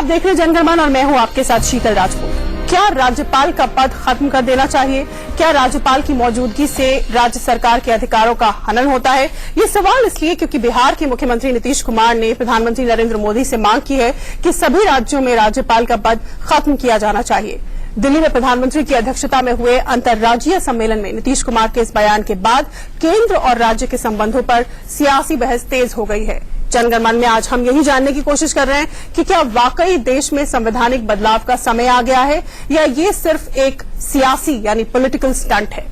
आप देख रहे जनगणमन और मैं हूं आपके साथ शीतल राजपूत। क्या राज्यपाल का पद खत्म कर देना चाहिए? क्या राज्यपाल की मौजूदगी से राज्य सरकार के अधिकारों का हनन होता है? ये सवाल इसलिए क्योंकि बिहार के मुख्यमंत्री नीतीश कुमार ने प्रधानमंत्री नरेंद्र मोदी से मांग की है कि सभी राज्यों में राज्यपाल का पद खत्म किया जाना चाहिए। दिल्ली में प्रधानमंत्री की अध्यक्षता में हुए अंतर्राज्यीय सम्मेलन में नीतीश कुमार के इस बयान के बाद केंद्र और राज्य के संबंधों पर सियासी बहस तेज हो गई है। जनगणमन में आज हम यही जानने की कोशिश कर रहे हैं कि क्या वाकई देश में संवैधानिक बदलाव का समय आ गया है या ये सिर्फ एक सियासी यानी पॉलिटिकल स्टंट है।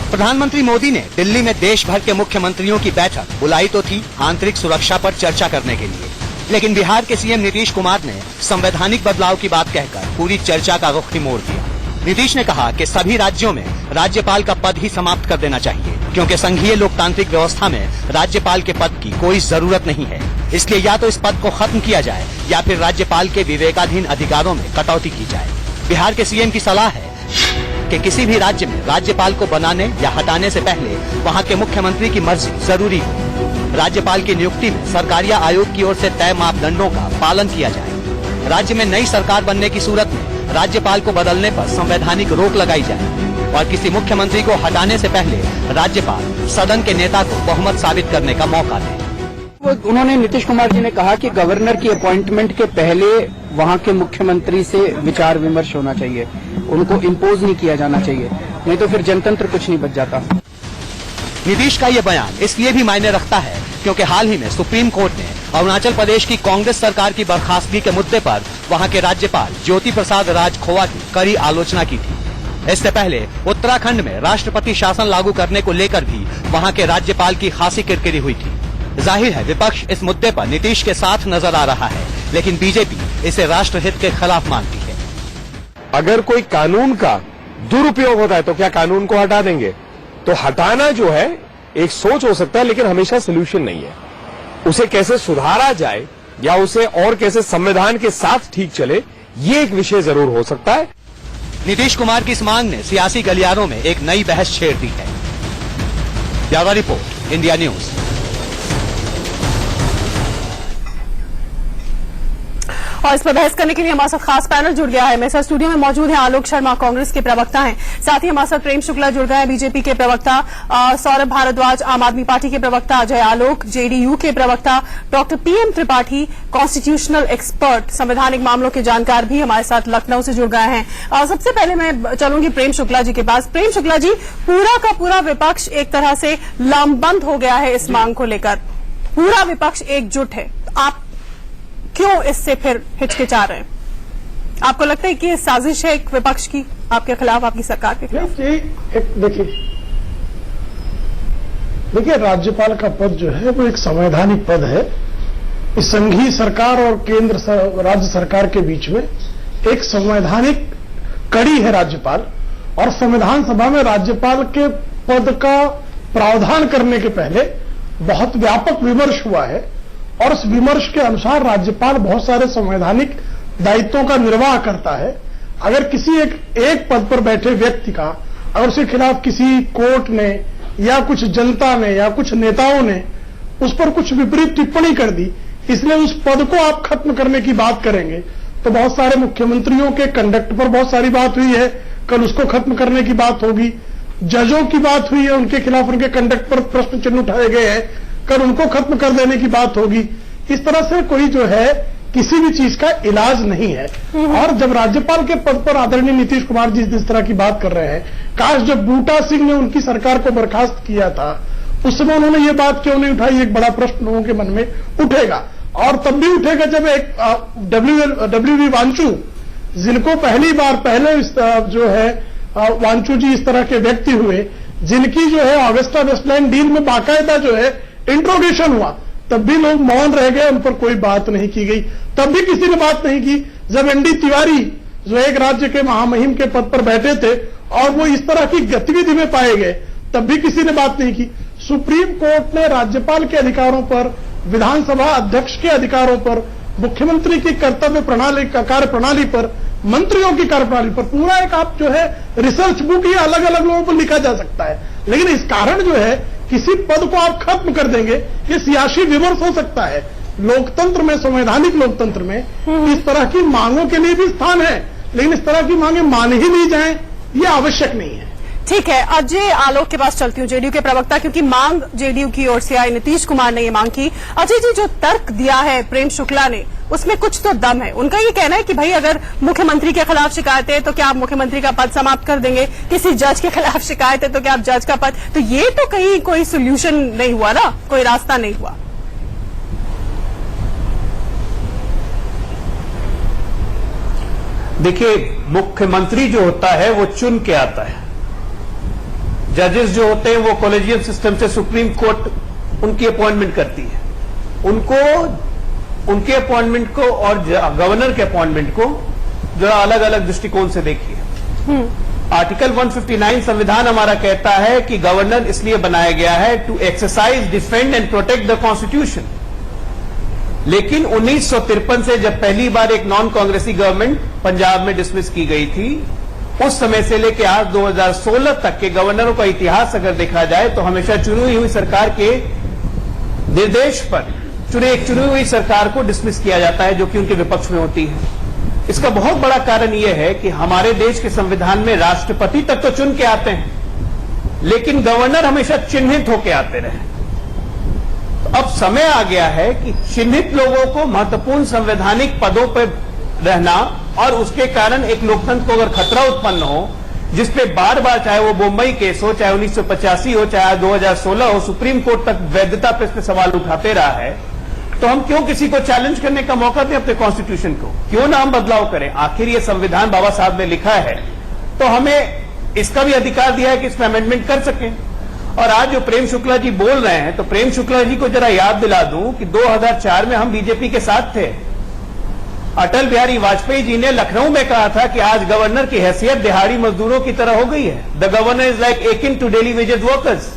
प्रधानमंत्री मोदी ने दिल्ली में देश भर के मुख्यमंत्रियों की बैठक बुलाई तो थी आंतरिक सुरक्षा पर चर्चा करने के लिए, लेकिन बिहार के सीएम नीतीश कुमार ने संवैधानिक बदलाव की बात कहकर पूरी चर्चा का रुख ही मोड़ दिया। नीतीश ने कहा कि सभी राज्यों में राज्यपाल का पद ही समाप्त कर देना चाहिए, क्योंकि संघीय लोकतांत्रिक व्यवस्था में राज्यपाल के पद की कोई जरूरत नहीं है। इसलिए या तो इस पद को खत्म किया जाए या फिर राज्यपाल के विवेकाधीन अधिकारों में कटौती की जाए। बिहार के सीएम की सलाह है कि किसी भी राज्य में राज्यपाल को बनाने या हटाने से पहले वहाँ के मुख्यमंत्री की मर्जी जरूरी हो। राज्यपाल की नियुक्ति में सरकारिया आयोग की ओर से तय मापदंडों का पालन किया जाए। राज्य में नई सरकार बनने की सूरत में राज्यपाल को बदलने पर संवैधानिक रोक लगाई जाए और किसी मुख्यमंत्री को हटाने से पहले राज्यपाल सदन के नेता को बहुमत साबित करने का मौका दे। उन्होंने नीतीश कुमार जी ने कहा कि गवर्नर की अपॉइंटमेंट के पहले वहां के मुख्यमंत्री से विचार विमर्श होना चाहिए, उनको इम्पोज नहीं किया जाना चाहिए, नहीं तो फिर जनतंत्र कुछ नहीं बच जाता। नीतीश का ये बयान इसलिए भी मायने रखता है क्योंकि हाल ही में सुप्रीम कोर्ट ने अरुणाचल प्रदेश की कांग्रेस सरकार की बर्खास्तगी के मुद्दे पर वहां के राज्यपाल ज्योति प्रसाद राजखोवा की कड़ी आलोचना की थी। इससे पहले उत्तराखंड में राष्ट्रपति शासन लागू करने को लेकर भी वहां के राज्यपाल की खासी किरकिरी हुई थी। जाहिर है विपक्ष इस मुद्दे पर नीतीश के साथ नजर आ रहा है, लेकिन बीजेपी इसे राष्ट्रहित के खिलाफ मानती है। अगर कोई कानून का दुरुपयोग होता है तो क्या कानून को हटा देंगे? तो हटाना जो है एक सोच हो सकता है, लेकिन हमेशा सोल्यूशन नहीं है। उसे कैसे सुधारा जाए या उसे और कैसे संविधान के साथ ठीक चले, ये एक विषय जरूर हो सकता है। नीतीश कुमार की इस मांग ने सियासी गलियारों में एक नई बहस छेड़ दी है। Bureau report, India news. और इस पर बहस करने के लिए हमारे साथ खास पैनल जुड़ गया है। मेरे साथ स्टूडियो में मौजूद हैं आलोक शर्मा, कांग्रेस के प्रवक्ता हैं। साथ ही हमारे साथ प्रेम शुक्ला जुड़ गए हैं, बीजेपी के प्रवक्ता। सौरभ भारद्वाज, आम आदमी पार्टी के प्रवक्ता। अजय आलोक, जेडीयू के प्रवक्ता। Doctor PM Tripathi, constitutional expert, संवैधानिक मामलों के जानकार भी हमारे साथ लखनऊ से जुड़ गए हैं। सबसे पहले मैं चलूंगी प्रेम शुक्ला जी के पास। प्रेम शुक्ला जी, पूरा का पूरा विपक्ष एक तरह से लामबंद हो गया है इस मांग को लेकर, पूरा विपक्ष एकजुट है। आप क्यों इससे फिर हिचकिचा रहे हैं? आपको लगता है कि ये साजिश है एक विपक्ष की आपके खिलाफ, आपकी सरकार के खिलाफ? देखिए, राज्यपाल का पद जो है वो एक संवैधानिक पद है। इस संघीय सरकार और केंद्र राज्य सरकार के बीच में एक संवैधानिक कड़ी है राज्यपाल, और संविधान सभा में राज्यपाल के पद का प्रावधान करने के पहले बहुत व्यापक विमर्श हुआ है, और उस विमर्श के अनुसार राज्यपाल बहुत सारे संवैधानिक दायित्वों का निर्वाह करता है। अगर किसी एक पद पर बैठे व्यक्ति का अगर उसके खिलाफ किसी कोर्ट ने या कुछ जनता ने या कुछ नेताओं ने उस पर कुछ विपरीत टिप्पणी कर दी, इसलिए उस पद को आप खत्म करने की बात करेंगे, तो बहुत सारे मुख्यमंत्रियों के कंडक्ट पर बहुत सारी बात हुई है, कल उसको खत्म करने की बात होगी। जजों की बात हुई है, उनके खिलाफ उनके कंडक्ट पर प्रश्न चिन्ह उठाए गए हैं, कल उनको खत्म कर देने की बात होगी। इस तरह से कोई जो है किसी भी चीज का इलाज नहीं है। और जब राज्यपाल के पद पर आदरणीय नीतीश कुमार जी जिस तरह की बात कर रहे हैं, काश जब बूटा सिंह ने उनकी सरकार को बर्खास्त किया था उस समय उन्होंने ये बात क्यों नहीं उठाई, एक बड़ा प्रश्न लोगों के मन में उठेगा। और तब भी उठेगा जब एक डब्ल्यू वांचू, जिनको पहली बार पहले जो है वांचू जी इस तरह के व्यक्ति हुए जिनकी जो है ऑगस्टा वेस्टलैंड डील में बाकायदा जो है इंट्रोगेशन हुआ, तब भी लोग मौन रह गए, उन पर कोई बात नहीं की गई। तब भी किसी ने बात नहीं की जब एनडी तिवारी जो एक राज्य के महामहिम के पद पर बैठे थे और वो इस तरह की गतिविधि में पाए गए, तब भी किसी ने बात नहीं की। सुप्रीम कोर्ट ने राज्यपाल के अधिकारों पर, विधानसभा अध्यक्ष के अधिकारों पर, मुख्यमंत्री की कर्तव्य प्रणाली, कार्य प्रणाली पर, मंत्रियों की कार्यप्रणाली पर पूरा एक आप जो है रिसर्च बुक ही अलग अलग लोगों पर लिखा जा सकता है। लेकिन इस कारण जो है किसी पद को आप खत्म कर देंगे, ये सियासी विमर्श हो सकता है। लोकतंत्र में, संवैधानिक लोकतंत्र में इस तरह की मांगों के लिए भी स्थान है, लेकिन इस तरह की मांगे मान ही नहीं जाएं, ये आवश्यक नहीं है। ठीक है, अजय आलोक के पास चलती हूँ, जेडीयू के प्रवक्ता, क्योंकि मांग जेडीयू की ओर से आई, नीतीश कुमार ने ये मांग की। अजय जी, जो तर्क दिया है प्रेम शुक्ला ने, उसमें कुछ तो दम है। उनका ये कहना है कि भाई अगर मुख्यमंत्री के खिलाफ शिकायत है तो क्या आप मुख्यमंत्री का पद समाप्त कर देंगे, किसी जज के खिलाफ शिकायत है तो क्या आप जज का पद, तो ये तो कहीं कोई सोल्यूशन नहीं हुआ ना, कोई रास्ता नहीं हुआ। देखिए, मुख्यमंत्री जो होता है वो चुन के आता है। जजेस जो होते हैं वो कॉलेजियम सिस्टम से सुप्रीम कोर्ट उनकी अपॉइंटमेंट करती है। उनको उनके अपॉइंटमेंट को और गवर्नर के अपॉइंटमेंट को जरा अलग अलग दृष्टिकोण से देखिए। आर्टिकल 159 संविधान हमारा कहता है कि गवर्नर इसलिए बनाया गया है to exercise, defend and protect the constitution. लेकिन 1953 से जब पहली बार एक नॉन कांग्रेसी गवर्नमेंट पंजाब में डिसमिस की गई थी, उस समय से लेकर आज 2016 तक के गवर्नरों का इतिहास अगर देखा जाए तो हमेशा चुनी हुई सरकार के निर्देश पर चुनी हुई सरकार को डिसमिस किया जाता है, जो कि उनके विपक्ष में होती है। इसका बहुत बड़ा कारण यह है कि हमारे देश के संविधान में राष्ट्रपति तक तो चुन के आते हैं, लेकिन गवर्नर हमेशा चिन्हित होकर आते रहे। तो अब समय आ गया है कि चिन्हित लोगों को महत्वपूर्ण संवैधानिक पदों पर रहना, और उसके कारण एक लोकतंत्र को अगर खतरा उत्पन्न हो, जिसपे बार बार, चाहे वो मुंबई केस हो, चाहे 1985 हो, चाहे 2016 हो, सुप्रीम कोर्ट तक वैधता पे इस पे सवाल उठाते रहा है, तो हम क्यों किसी को चैलेंज करने का मौका दें अपने कॉन्स्टिट्यूशन को? क्यों ना हम बदलाव करें? आखिर ये संविधान बाबा साहब ने लिखा है, तो हमें इसका भी अधिकार दिया है कि इसमें अमेंडमेंट कर सकें। और आज जो प्रेम शुक्ला जी बोल रहे हैं, तो प्रेम शुक्ला जी को जरा याद दिला दूं कि 2004 में हम बीजेपी के साथ थे। अटल बिहारी वाजपेयी जी ने लखनऊ में कहा था कि आज गवर्नर की हैसियत दिहाड़ी मजदूरों की तरह हो गई है। The governor is like akin to daily wages workers.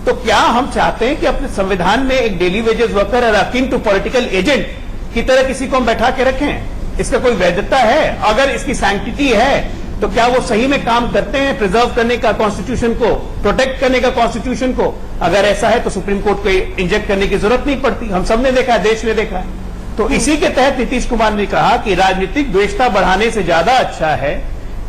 तो क्या हम चाहते हैं कि अपने संविधान में एक डेली वेजेस वर्कर और अकिन टू पॉलिटिकल एजेंट की तरह किसी को हम बैठा के रखें? इसका कोई वैधता है? अगर इसकी सैंक्टिटी है तो क्या वो सही में काम करते हैं प्रिजर्व करने का कॉन्स्टिट्यूशन को, प्रोटेक्ट करने का कॉन्स्टिट्यूशन को? अगर ऐसा है तो सुप्रीम कोर्ट को इंजेक्ट करने की जरूरत नहीं पड़ती। हम सबने देखा है, देश ने देखा है। तो इसी के तहत नीतीश कुमार ने कहा कि राजनीतिक द्वेषता बढ़ाने से ज्यादा अच्छा है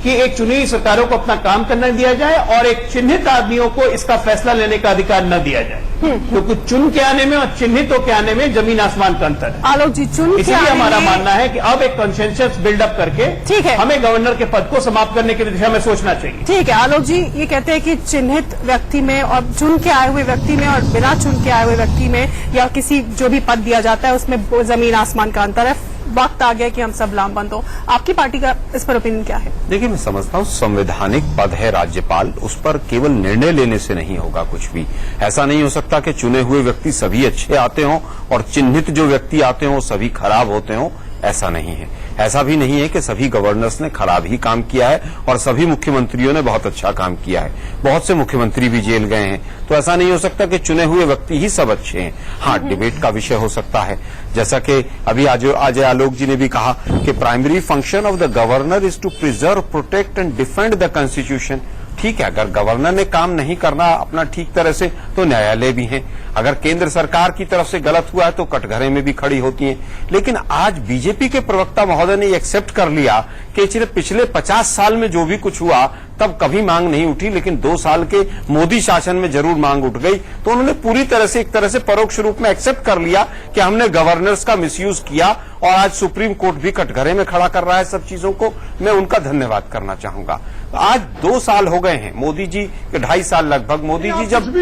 कि एक चुनी हुई सरकारों को अपना काम करने दिया जाए और एक चिन्हित आदमियों को इसका फैसला लेने का अधिकार न दिया जाए, क्योंकि चुन के आने में और चिन्हित होकर आने में जमीन आसमान का अंतर है। आलोक जी, चुन के इसलिए आने हमारा में मानना है कि अब एक कंसेंसस बिल्डअप करके ठीक है, हमें गवर्नर के पद को समाप्त करने की दिशा में सोचना चाहिए। ठीक है आलोक जी, ये कहते हैं कि चिन्हित व्यक्ति में और चुन के आए हुए व्यक्ति में और बिना चुन के आए हुए व्यक्ति में या किसी जो भी पद दिया जाता है उसमें जमीन आसमान का अंतर है। वक्त आ गया कि हम सब लामबंद हो। आपकी पार्टी का इस पर ओपिनियन क्या है? देखिए, मैं समझता हूँ संवैधानिक पद है राज्यपाल, उस पर केवल निर्णय लेने से नहीं होगा कुछ भी। ऐसा नहीं हो सकता कि चुने हुए व्यक्ति सभी अच्छे आते हों और चिन्हित जो व्यक्ति आते हों सभी खराब होते हों। ऐसा नहीं है। ऐसा भी नहीं है कि सभी गवर्नर्स ने खराब ही काम किया है और सभी मुख्यमंत्रियों ने बहुत अच्छा काम किया है। बहुत से मुख्यमंत्री भी जेल गए हैं, तो ऐसा नहीं हो सकता कि चुने हुए व्यक्ति ही सब अच्छे हैं। हाँ, डिबेट का विषय हो सकता है, जैसा कि अभी अजय आलोक जी ने भी कहा कि primary function of the governor is to preserve, protect and defend the constitution. ठीक है, अगर गवर्नर ने काम नहीं करना अपना ठीक तरह से तो न्यायालय भी हैं। अगर केंद्र सरकार की तरफ से गलत हुआ है तो कटघरे में भी खड़ी होती हैं। लेकिन आज बीजेपी के प्रवक्ता महोदय ने एक्सेप्ट कर लिया कि पिछले 50 साल में जो भी कुछ हुआ तब कभी मांग नहीं उठी, लेकिन 2 साल के मोदी शासन में जरूर मांग उठ गई। तो उन्होंने पूरी तरह से एक तरह से परोक्ष रूप में एक्सेप्ट कर लिया कि हमने गवर्नर्स का मिसयूज किया और आज सुप्रीम कोर्ट भी कटघरे में खड़ा कर रहा है सब चीजों को। मैं उनका धन्यवाद करना चाहूंगा। आज 2 साल हो गए हैं मोदी जी के, 2.5 साल लगभग। मोदी जी जब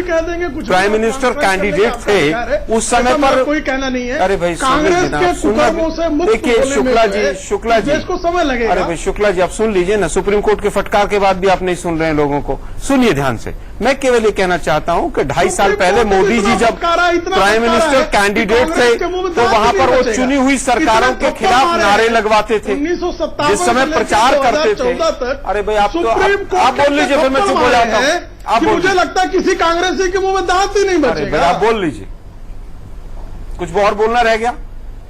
प्राइम मिनिस्टर कैंडिडेट थे उस समय पर कोई कहना नहीं है। अरे भाई कांग्रेस के कुकर्मों से मुक्त देखिए शुक्ला जी देश को समय लगेगा। अरे भाई शुक्ला जी, आप सुन लीजिए ना, सुप्रीम कोर्ट के फटकार के बाद भी आप नहीं सुन रहे हैं लोगों को। सुनिए ध्यान से। मैं केवल ये कहना चाहता हूं कि 2.5 साल पहले मोदी जी जब प्राइम मिनिस्टर कैंडिडेट थे तो वहां पर वो चुनी हुई सरकारों के खिलाफ नारे लगवाते थे, जिस समय प्रचार करते थे। अरे भाई आप बोल लीजिए, फिर मैं चुप हो जाता हूं। आप मुझे लगता है किसी कांग्रेसी के मुंह में दांत ही नहीं बचेगा। आप बोल लीजिए, कुछ और बोलना रह गया?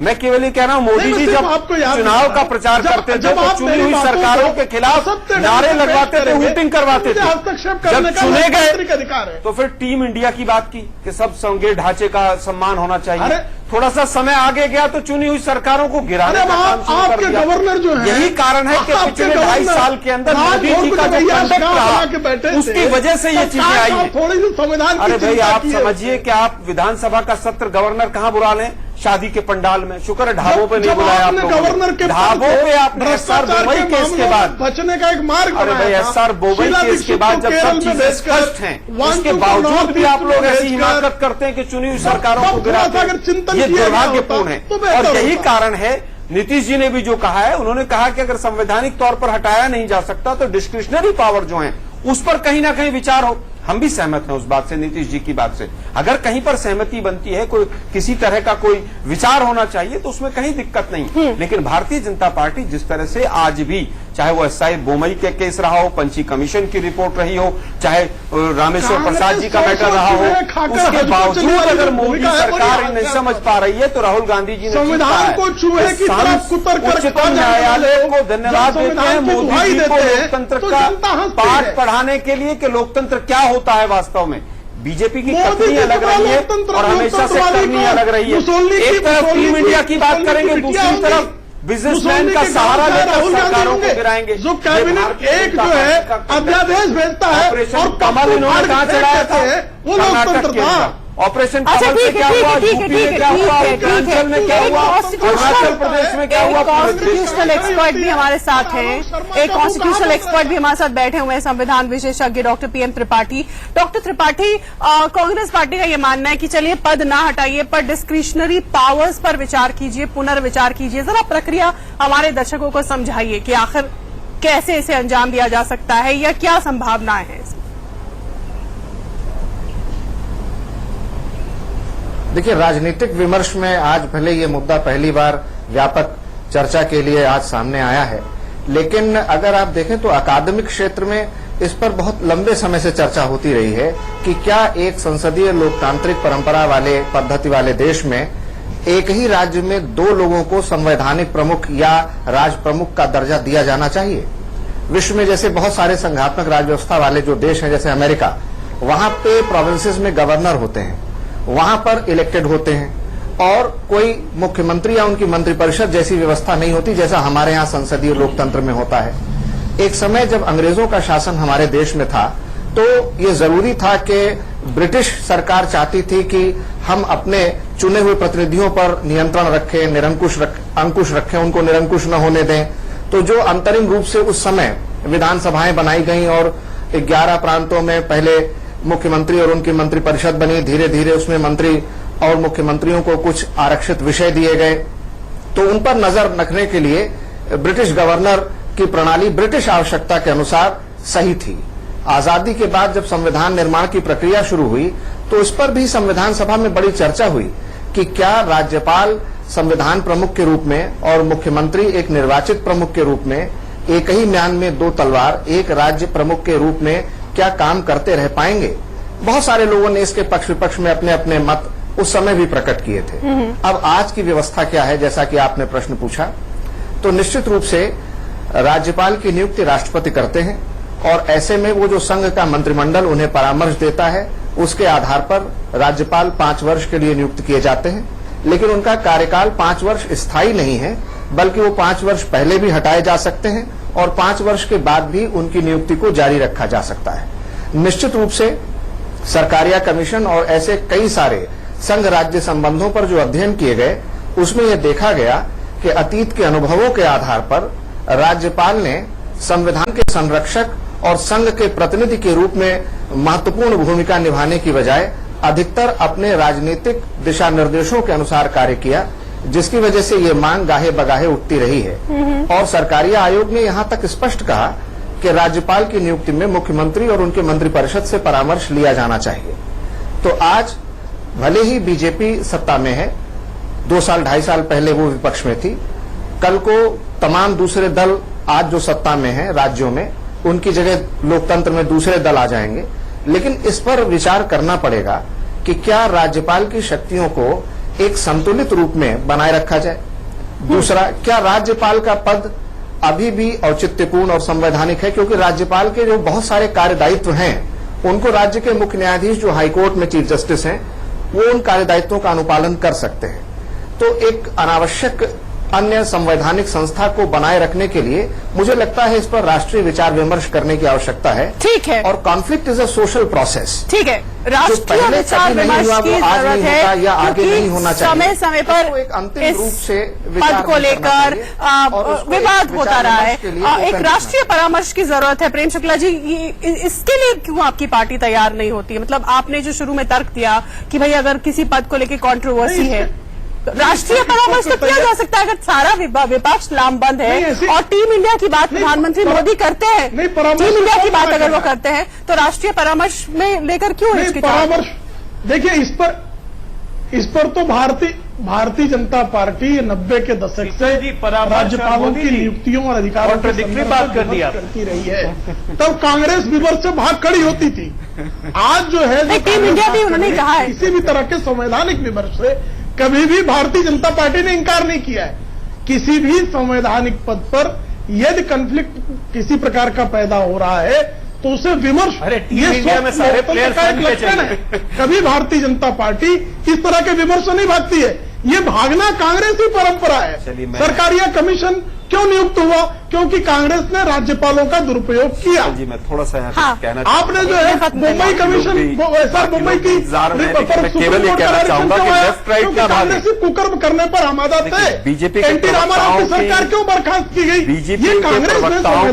मैं केवल ये कह रहा हूं, मोदी नहीं, जी मैं जब सिर्फ आपको याद चुनाव दिलाता का हूं, प्रचार जब- करते थे जब तो आप चुनी मेरी हुई बातों सरकारों को के खिलाफ असत्य नारे ढंग से लगवाते पेश थे, करेंगे, वोटिंग करवाते मुझे थे। हस्तक्षेप करने जब का चुने लोकतांत्रिक गए अधिकार है। तो फिर टीम इंडिया की बात की कि सब संघीय ढांचे का सम्मान होना चाहिए। अरे, थोड़ा सा समय आगे गया तो चुनी हुई सरकारों को गिराने अरे का आप- काम शुरू कर आपके दिया। गवर्नर जो हैं, यही कारण है कि आपके पिछले 2.5 गवर्नर साल के अंदर राजभोग मोदी जी को का जब जो भैया कंडक्ट शाह रहा बना के बैठे उसकी थे, वजह से ये तो चीजें आई है। थोड़ी सी संविधान की अरे भाई, चिंता आप की है। समझिए कि आप विधानसभा का सत्र गवर्नर कहां बुला लें? शादी के पंडाल में। शुक्र है ढाबों पे नहीं जब बुलाया आप आपने लोगों गवर्नर ने। के ढाबों पे आपने एसआर भ्रष्टाचार बोमई के केस के मामलों बाद में बचने का एक मार्ग अरे भाई, बनाया था। एसआर बोमई शीला केस के दीक्षित बाद को जब केरल सब में चीजें भेजकर, स्पष्ट हैं, वन उसके टू बावजूद नॉर्थ भी आप ईस्ट लोग में ऐसी भेजकर, हिमाकत करते हैं कि चुनी हुई तब- सरकारों तब को थोड़ा सा गिराते अगर चिंतन हैं। ये किया गया दुर्भाग्यपूर्ण होता, है। तो बेहतर और यही होता। कारण है, नीतीश जी ने भी जो कहा है, उन्होंने कहा कि अगर संवैधानिक तौर पर हटाया नहीं जा सकता तो डिस्क्रिशनरी पावर जो है उस पर कहीं ना कहीं विचार हो। हम भी सहमत हैं उस बात से, नीतीश जी की बात से। अगर कहीं पर सहमति बनती है, कोई किसी तरह का कोई विचार होना चाहिए तो उसमें कहीं दिक्कत नहीं। लेकिन भारतीय जनता पार्टी जिस तरह से आज भी, चाहे वो एसआई बोमई के केस रहा हो, पंची कमीशन की रिपोर्ट रही हो, चाहे रामेश्वर प्रसाद जी का मैटर रहा हो, उसके बावजूद अगर मोदी सरकार नहीं समझ पा रही है तो राहुल गांधी जी ने संविधान को चूहे की तरह कुतर कर उच्चतम न्यायालय को धन्यवाद देते हैं मोदी जी को लोकतंत्र का पाठ पढ़ाने के लिए कि लोकतंत्र क्या होता है वास्तव में। बीजेपी की कथनी अलग रही है और हमेशा से करनी अलग रही है। एक तरफ टीम इंडिया की बात करेंगे, दूसरी तरफ बिजनेसमैन का सहारा लेकर सरकारों को गिराएंगे। जो कैबिनेट एक जो है अध्यादेश भेजता है और कमल इन्होंने कहां चलाया था? वो लोकतंत्र था। ऑपरेशन अच्छा, कमल से ठीक है, क्या ठीक हुआ? है, ठीक है, यूपी में ठीक क्या है, हुआ? ठीक है, उत्तरांचल में क्या एक हुआ? constitutional- अरुणाचल प्रदेश में क्या हुआ? एक कॉन्स्टिट्यूशनल एक्सपर्ट भी हमारे साथ हैं। एक कॉन्स्टिट्यूशनल एक्सपर्ट भी हमारे साथ बैठे हुए हैं, संविधान विशेषज्ञ doctor PM Tripathi. Doctor Tripathi, Congress party का ये मानना है कि चलिए पद ना हटाइए पर डिस्क्रिशनरी पावर्स पर विचार कीजिए, पुनर्विचार कीजिए। जरा प्रक्रिया हमारे दर्शकों को समझाइए कि आखिर कैसे इसे अंजाम दिया जा सकता है या क्या संभावनाएं हैं इसमें? देखिए, राजनीतिक विमर्श में आज भले ये मुद्दा पहली बार व्यापक चर्चा के लिए आज सामने आया है, लेकिन अगर आप देखें तो अकादमिक क्षेत्र में इस पर बहुत लंबे समय से चर्चा होती रही है कि क्या एक संसदीय लोकतांत्रिक परंपरा वाले पद्धति वाले देश में एक ही राज्य में दो लोगों को संवैधानिक प्रमुख या राज प्रमुख का दर्जा दिया जाना चाहिए। विश्व में जैसे बहुत सारे संघात्मक राज्य व्यवस्था वाले जो देश हैं, जैसे अमेरिका, वहां पे प्रोविंसेस में गवर्नर होते हैं, वहां पर इलेक्टेड होते हैं और कोई मुख्यमंत्री या उनकी मंत्रिपरिषद जैसी व्यवस्था नहीं होती जैसा हमारे यहाँ संसदीय लोकतंत्र में होता है। एक समय जब अंग्रेजों का शासन हमारे देश में था तो ये जरूरी था कि ब्रिटिश सरकार चाहती थी कि हम अपने चुने हुए प्रतिनिधियों पर नियंत्रण रखें, अंकुश रखें, उनको निरंकुश न होने दें। तो जो अंतरिम रूप से उस समय विधानसभाएं बनाई गई और 11 प्रांतों में पहले मुख्यमंत्री और उनकी मंत्रिपरिषद बनी, धीरे धीरे उसमें मंत्री और मुख्यमंत्रियों को कुछ आरक्षित विषय दिए गए। तो उन पर नजर रखने के लिए ब्रिटिश गवर्नर की प्रणाली ब्रिटिश आवश्यकता के अनुसार सही थी। आजादी के बाद जब संविधान निर्माण की प्रक्रिया शुरू हुई तो इस पर भी संविधान सभा में बड़ी चर्चा हुई कि क्या राज्यपाल संविधान प्रमुख के रूप में और मुख्यमंत्री एक निर्वाचित प्रमुख के रूप में एक ही म्यान में दो तलवार, एक राज्य प्रमुख के रूप में क्या काम करते रह पाएंगे। बहुत सारे लोगों ने इसके पक्ष विपक्ष में अपने अपने मत उस समय भी प्रकट किए थे। अब आज की व्यवस्था क्या है, जैसा कि आपने प्रश्न पूछा, तो निश्चित रूप से राज्यपाल की नियुक्ति राष्ट्रपति करते हैं और ऐसे में वो जो संघ का मंत्रिमंडल उन्हें परामर्श देता है उसके आधार पर राज्यपाल 5 वर्ष के लिए नियुक्त किए जाते हैं। लेकिन उनका कार्यकाल 5 वर्ष स्थायी नहीं है, बल्कि वो 5 वर्ष पहले भी हटाए जा सकते हैं और 5 वर्ष के बाद भी उनकी नियुक्ति को जारी रखा जा सकता है। निश्चित रूप से सरकारिया कमीशन और ऐसे कई सारे संघ राज्य संबंधों पर जो अध्ययन किए गए उसमें यह देखा गया कि अतीत के अनुभवों के आधार पर राज्यपाल ने संविधान के संरक्षक और संघ के प्रतिनिधि के रूप में महत्वपूर्ण भूमिका निभाने की बजाय अधिकतर अपने राजनीतिक दिशा निर्देशों के अनुसार कार्य किया, जिसकी वजह से ये मांग गाहे बगाहे उठती रही है। और सरकारिया आयोग ने यहां तक स्पष्ट कहा कि राज्यपाल की नियुक्ति में मुख्यमंत्री और उनके मंत्रिपरिषद से परामर्श लिया जाना चाहिए। तो आज भले ही बीजेपी सत्ता में है, 2 साल 2.5 साल पहले वो विपक्ष में थी, कल को तमाम दूसरे दल आज जो सत्ता में हैं राज्यों में, उनकी जगह लोकतंत्र में दूसरे दल आ जाएंगे। लेकिन इस पर विचार करना पड़ेगा कि क्या राज्यपाल की शक्तियों को एक संतुलित रूप में बनाए रखा जाए। दूसरा, क्या राज्यपाल का पद अभी भी औचित्यपूर्ण और संवैधानिक है, क्योंकि राज्यपाल के जो बहुत सारे कार्यदायित्व हैं उनको राज्य के मुख्य न्यायाधीश जो हाईकोर्ट में चीफ जस्टिस हैं वो उन कार्यदायित्वों का अनुपालन कर सकते हैं। तो एक अनावश्यक अन्य संवैधानिक संस्था को बनाए रखने के लिए मुझे लगता है इस पर राष्ट्रीय विचार विमर्श करने की आवश्यकता है। ठीक है। और conflict is a social process. ठीक है, राष्ट्रीय विचार विमर्श की जरूरत है, या आगे नहीं होना चाहिए। समय समय पर एक अंतिम रूप से पद को लेकर विवाद होता रहा है, एक राष्ट्रीय परामर्श की जरूरत है। प्रेम शुक्ला जी, इसके लिए क्यों आपकी पार्टी तैयार नहीं होती है? मतलब आपने जो शुरू में तर्क दिया कि भाई अगर किसी पद को लेकर कंट्रोवर्सी है, राष्ट्रीय परामर्श तो किया जा सकता है। अगर सारा विपक्ष लामबंद है और टीम इंडिया की बात प्रधानमंत्री मोदी करते हैं, टीम इंडिया की बात अगर वो करते हैं तो राष्ट्रीय परामर्श में लेकर क्यों परामर्श? देखिए, इस पर तो भारतीय जनता पार्टी 90 के दशक से राज्यपालों की नियुक्तियों और अधिकारों की बात करती रही है। तब कांग्रेस विमर्श से भाग खड़ी होती थी। आज जो है टीम इंडिया भी उन्होंने कहा है, किसी भी तरह के संवैधानिक विमर्श से कभी भी भारतीय जनता पार्टी ने इंकार नहीं किया है। किसी भी संवैधानिक पद पर यदि कॉन्फ्लिक्ट किसी प्रकार का पैदा हो रहा है तो उसे विमर्श, ये में सारे प्लेयर्स का एक लक्षण है। कभी भारतीय जनता पार्टी इस तरह के विमर्श से नहीं भागती है। ये भागना कांग्रेस की परंपरा है। सरकारिया कमीशन क्यों नियुक्त हुआ? क्योंकि कांग्रेस ने राज्यपालों का दुरुपयोग किया। जी, मैं थोड़ा सा कहना आपने जो है मुंबई कमीशन, ऐसा मुंबई की केवल ये कहना चाहूंगा कि लेफ्ट राइट का कांग्रेस कुकर्म करने पर आमादा थे। बीजेपी एनटी रामाराव की सरकार क्यों बर्खास्त की गई? बीजेपी के प्रवक्ताओं,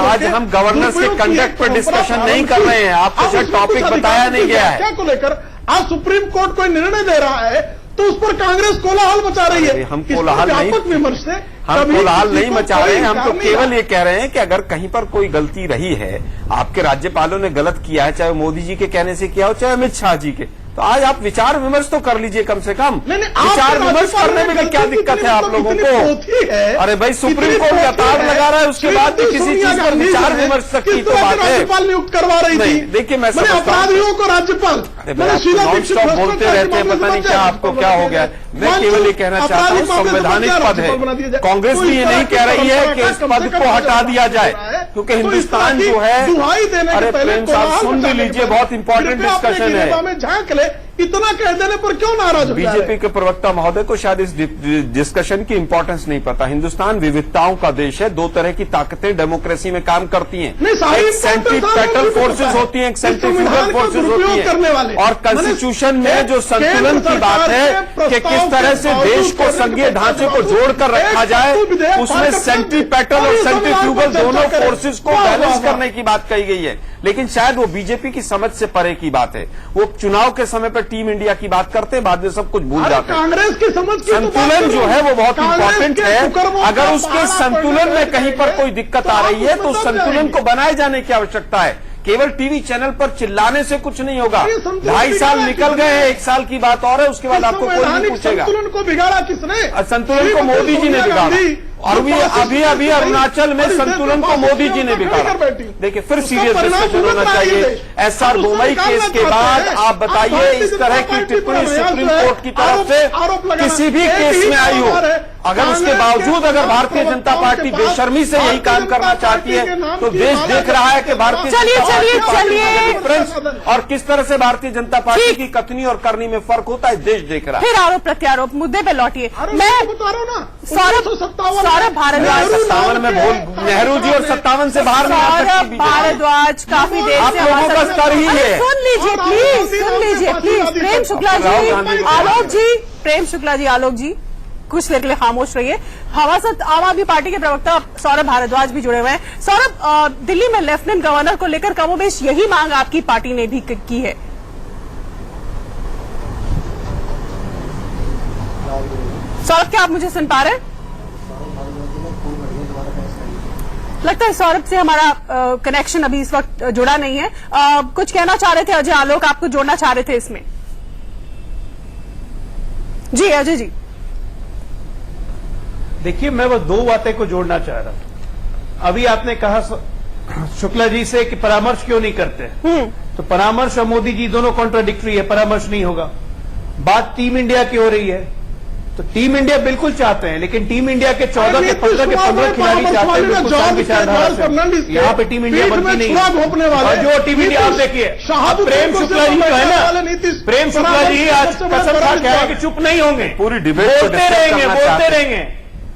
आज हम गवर्नेंस के कंडक्ट पर डिस्कशन नहीं कर रहे हैं, आपको शायद टॉपिक बताया नहीं गया है। क्या को लेकर आज सुप्रीम कोर्ट कोई निर्णय दे रहा है तो उस पर कांग्रेस कोलाहल मचा रही है। हम कोलाहल विमर्श से हम कोलाहल नहीं मचा रहे हैं, हम तो केवल ये कह रहे हैं कि अगर कहीं पर कोई गलती रही है, आपके राज्यपालों ने गलत किया है, चाहे मोदी जी के कहने से किया हो चाहे अमित शाह जी के, तो आज आप विचार विमर्श तो कर लीजिए कम से कम। विचार विमर्श करने में भी क्या दिक्कत है आप लोगों को? अरे भाई, सुप्रीम कोर्ट कतार लगा रहा है, उसके बाद भी किसी चीज पर विचार विमर्श तक की तो बात है। राज्यपाल नियुक्त करवा रही थी। देखिए, मैं अपराधियों को राज्यपाल नॉन स्टॉप बोलते रहते हैं, पता नहीं क्या आपको क्या हो गया। मैं केवल ये कहना चाहता हूँ संवैधानिक पद है, कांग्रेस भी ये नहीं कह रही है कि इस पद को हटा दिया जाए, क्योंकि हिंदुस्तान जो है, अरे प्रेम साहब सुन भी लीजिए, बहुत इंपॉर्टेंट डिस्कशन है। इतना कह देने पर क्यों नाराज हो? बीजेपी के प्रवक्ता महोदय को शायद इस डिस्कशन की इंपॉर्टेंस नहीं पता। हिंदुस्तान विविधताओं का देश है, दो तरह की ताकतें डेमोक्रेसी में काम करती हैं। एक सेंट्रीपेटल फोर्सेस होती हैं, एक सेंट्रीफ्यूगल फोर्सेस होती हैं। और कॉन्स्टिट्यूशन में जो संतुलन की बात है कि किस तरह से देश को संघीय ढांचे को जोड़कर रखा जाए, उसमें सेंट्रीपेटल और सेंट्रीफ्यूगल दोनों फोर्सेस को बैलेंस करने की बात कही गई है। लेकिन शायद वो बीजेपी की समझ से परे की बात है। वो चुनाव के समय पर टीम इंडिया की बात करते हैं, बाद में सब कुछ भूल जाते हैं। कांग्रेस की समझ की संतुलन जो है वो बहुत इंपॉर्टेंट है। अगर उसके संतुलन में कहीं पर कोई दिक्कत आ रही है तो संतुलन को बनाए जाने की आवश्यकता है। केवल टीवी चैनल पर चिल्लाने से कुछ नहीं होगा। 2.5 साल निकल गए हैं, 1 साल की बात और है, उसके बाद आपको कोई नहीं पूछेगा। संतुलन को बिगाड़ा किसने? संतुलन को मोदी जी ने बिगाड़ा। और अभी अरुणाचल में संतुलन को मोदी जी ने बिगाड़ा। देखिए, फिर सीरियस डिस्कशन होना चाहिए। एसआर बोमई केस के बाद आप बताइए, इस तरह की टिप्पणी सुप्रीम कोर्ट की तरफ से किसी भी केस में आई हो, अगर उसके बावजूद अगर भारतीय जनता पार्टी बेशर्मी से यही काम करना चाहती है तो देश देख रहा है कि भारतीय डिफरेंस और किस तरह से भारतीय जनता पार्टी की कथनी और करनी में फर्क होता है, देश देख रहा है। फिर आरोप प्रत्यारोप मुद्दे पे लौटिए। मैं बता रहा हूँ ना, सौरभ भारद्वाज 57 में बोल, नेहरू जी और 57 से बाहर नहीं आ सकती। सौरभ भारद्वाज काफी देर आप से लोगों का स्तर ही है। सुन लीजिए प्लीज, सुन लीजिए प्लीज। प्रेम शुक्ला जी, आलोक जी, प्रेम शुक्ला जी, आलोक जी, कुछ देर के लिए खामोश रहिए। हमारे साथ आम आदमी पार्टी के प्रवक्ता सौरभ भारद्वाज भी जुड़े हुए हैं। सौरभ, दिल्ली में लेफ्टिनेंट गवर्नर को लेकर कमोबेश यही मांग आपकी पार्टी ने भी की है। सौरभ, क्या आप मुझे सुन पा रहे हैं? लगता है सौरभ से हमारा कनेक्शन अभी इस वक्त जुड़ा नहीं है। कुछ कहना चाह रहे थे अजय आलोक, आपको जोड़ना चाह रहे थे इसमें? जी अजय जी। देखिए, मैं बस 2 बातें को जोड़ना चाह रहा हूं। अभी आपने कहा शुक्ला जी से कि परामर्श क्यों नहीं करते, तो परामर्श और मोदी जी दोनों कॉन्ट्राडिक्टरी है, परामर्श नहीं होगा। बात टीम इंडिया की हो रही है, तो टीम इंडिया बिल्कुल चाहते हैं, लेकिन टीम इंडिया के 14 के 15 खिलाड़ी चाहते हैं बिल्कुल शांत विचारधारा से। यहाँ पे टीम इंडिया बनती नहीं है। और जो टीम इंडिया आप देखिए, प्रेम शुक्ला जी जो है ना, प्रेम शुक्ला जी आज कसम खा के आए कि चुप नहीं होंगे, पूरी डिबेट बोलते रहेंगे।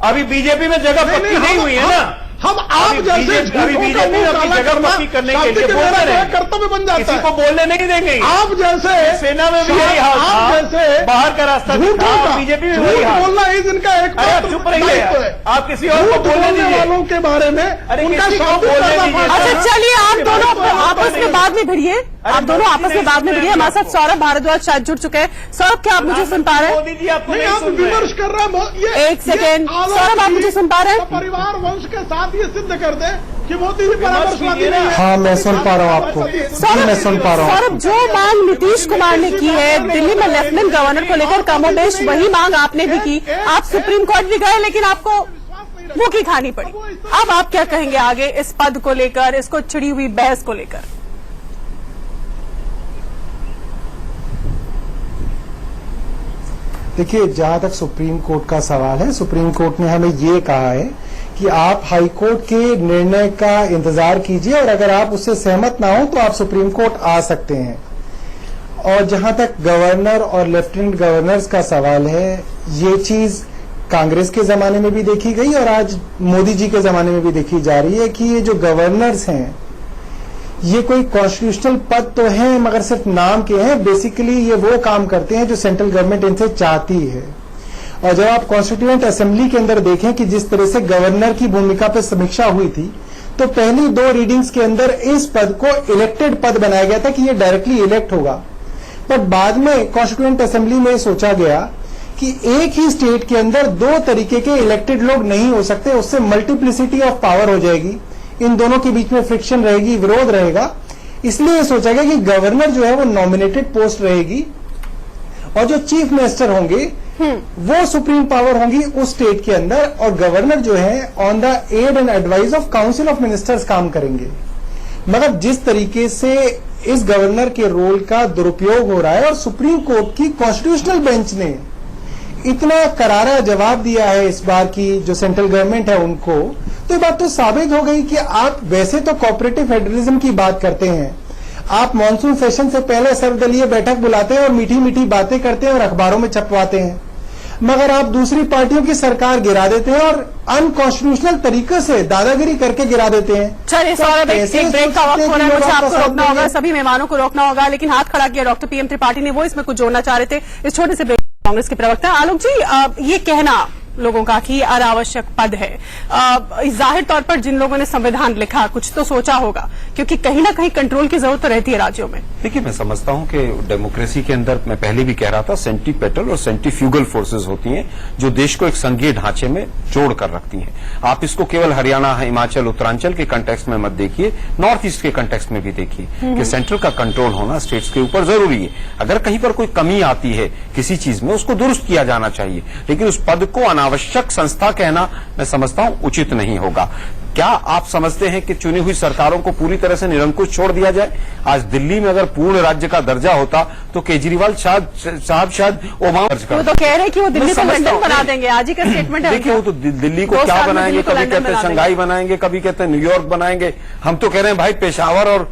अभी बीजेपी में जगह पक्की नहीं हुई है ना। हम आप जैसे अभी बीजेपी में अपनी जगह पक्की करने के लिए बोलते रहे, कर्तव्य बन जाता किसी है। को बोलने नहीं देंगे। आप जैसे सेना में भी यही हाल था, आप जैसे बाहर का रास्ता था, बीजेपी में वही हाल। बोलना ही जिनका एक अरे चुप रहिए, आप किसी और को बोलने दीजिए वालों के बारे में उनका अच्छा चलिए, आप दोनों आपस में बाद में भिड़िए, आप दोनों आपस में बाद में भिड़िए। हमारे साथ सौरभ भारद्वाज शायद जुड़ चुके हैं। सौरभ, क्या आप मुझे सुन पा रहे हैं? मोदी जी आपको नहीं, नहीं आप सुन रहे विमर्श कर रहे हैं। एक सेकेंड, सौरभ आप मुझे सुन पा रहे हैं? परिवार वंश के साथ ये सिद्ध कर दे कि मोदी जी परामर्शवादी नहीं है। हाँ, मैं सुन पा रहा हूँ आपको। मैं सुन पा रहा हूँ। सौरभ, जो मांग नीतीश कुमार ने की है दिल्ली में लेफ्टिनेंट गवर्नर को लेकर, कमोबेश वही मांग आपने भी की। आप सुप्रीम कोर्ट भी गए, लेकिन आपको मुंह की खानी पड़ी। अब आप क्या कहेंगे आगे इस पद को लेकर, इसको छिड़ी हुई बहस को लेकर? देखिए, जहां तक सुप्रीम कोर्ट का सवाल है, सुप्रीम कोर्ट ने हमें ये कहा है कि आप हाई कोर्ट के निर्णय का इंतजार कीजिए और अगर आप उससे सहमत ना हो तो आप सुप्रीम कोर्ट आ सकते हैं। और जहां तक गवर्नर और लेफ्टिनेंट गवर्नर्स का सवाल है, ये चीज कांग्रेस के जमाने में भी देखी गई और आज मोदी जी के जमाने में भी देखी जा रही है कि ये जो गवर्नर्स हैं, ये कोई कॉन्स्टिट्यूशनल पद तो हैं मगर सिर्फ नाम के हैं। बेसिकली ये वो काम करते हैं जो सेंट्रल गवर्नमेंट इनसे चाहती है। और जब आप कॉन्स्टिट्यूएंट असेंबली के अंदर देखें कि जिस तरह से गवर्नर की भूमिका पर समीक्षा हुई थी, तो पहली 2 रीडिंग्स के अंदर इस पद को इलेक्टेड पद बनाया गया था कि ये डायरेक्टली इलेक्ट होगा। पर बाद में कॉन्स्टिट्यूएंट असेंबली में सोचा गया कि एक ही स्टेट के अंदर 2 तरीके के इलेक्टेड लोग नहीं हो सकते, उससे मल्टीप्लिसिटी ऑफ पावर हो जाएगी, इन दोनों के बीच में फ्रिक्शन रहेगी, विरोध रहेगा। इसलिए सोचा गया कि गवर्नर जो है वो नॉमिनेटेड पोस्ट रहेगी और जो चीफ मिनिस्टर होंगे वो सुप्रीम पावर होंगी उस स्टेट के अंदर, और गवर्नर जो है on the aid and advice of council of ministers काम करेंगे। मतलब जिस तरीके से इस गवर्नर के रोल का दुरुपयोग हो रहा है और सुप्रीम कोर्ट की कॉन्स्टिट्यूशनल बेंच ने इतना करारा जवाब दिया है इस बार की जो सेंट्रल गवर्नमेंट है उनको, तो ये बात तो साबित हो गई कि आप वैसे तो कोऑपरेटिव फेडरलिज्म की बात करते हैं, आप मॉनसून सेशन से पहले सर्वदलीय बैठक बुलाते हैं और मीठी मीठी बातें करते हैं और अखबारों में छपवाते हैं, मगर आप दूसरी पार्टियों की सरकार गिरा देते हैं और अनकॉन्स्टिट्यूशनल तरीके से दादागिरी करके गिरा देते हैं। चलिए सौरभ, एक ब्रेक का वक्त हो रहा है, मुझे आपको रोकना होगा, सभी मेहमानों को रोकना होगा, लेकिन हाथ खड़ा किया डॉक्टर पीएम त्रिपाठी ने, वो इसमें कुछ जोड़ना चाह रहे थे इस छोटे से ब्रेक। कांग्रेस के प्रवक्ता आलोक जी, ये कहना लोगों का कि अनावश्यक पद है, जाहिर तौर पर जिन लोगों ने संविधान लिखा कुछ तो सोचा होगा, क्योंकि कहीं ना कहीं कंट्रोल की जरूरत तो रहती है राज्यों में। देखिए, मैं समझता हूं कि डेमोक्रेसी के अंदर, मैं पहले भी कह रहा था, सेंट्रीपेटल और सेंट्रीफ्यूगल फोर्सेस होती हैं जो देश को एक संघीय ढांचे में जोड़ कर रखती हैं। आप इसको केवल हरियाणा, हिमाचल, उत्तरांचल के कंटेक्स्ट में मत देखिए, नॉर्थ ईस्ट के कंटेक्स्ट में भी देखिए कि सेंट्रल का कंट्रोल होना स्टेट्स के ऊपर जरूरी है। अगर कहीं पर कोई कमी आती है किसी चीज में, उसको दुरुस्त किया जाना चाहिए, लेकिन उस पद को अनावश्यक संस्था कहना मैं समझता हूं उचित नहीं होगा। क्या आप समझते हैं कि चुनी हुई सरकारों को पूरी तरह से निरंकुश छोड़ दिया जाए? आज दिल्ली में अगर पूर्ण राज्य का दर्जा होता तो केजरीवाल साहब शायद ओबामा वो तो कह रहे हैं कि वो दिल्ली को लंदन बना देंगे, आज ही का स्टेटमेंट है। देखिए, वो तो दिल्ली को क्या बनाएंगे, कभी कहते हैं शंघाई बनाएंगे, कभी कहते हैं न्यूयॉर्क बनाएंगे। हम तो कह रहे हैं भाई पेशावर और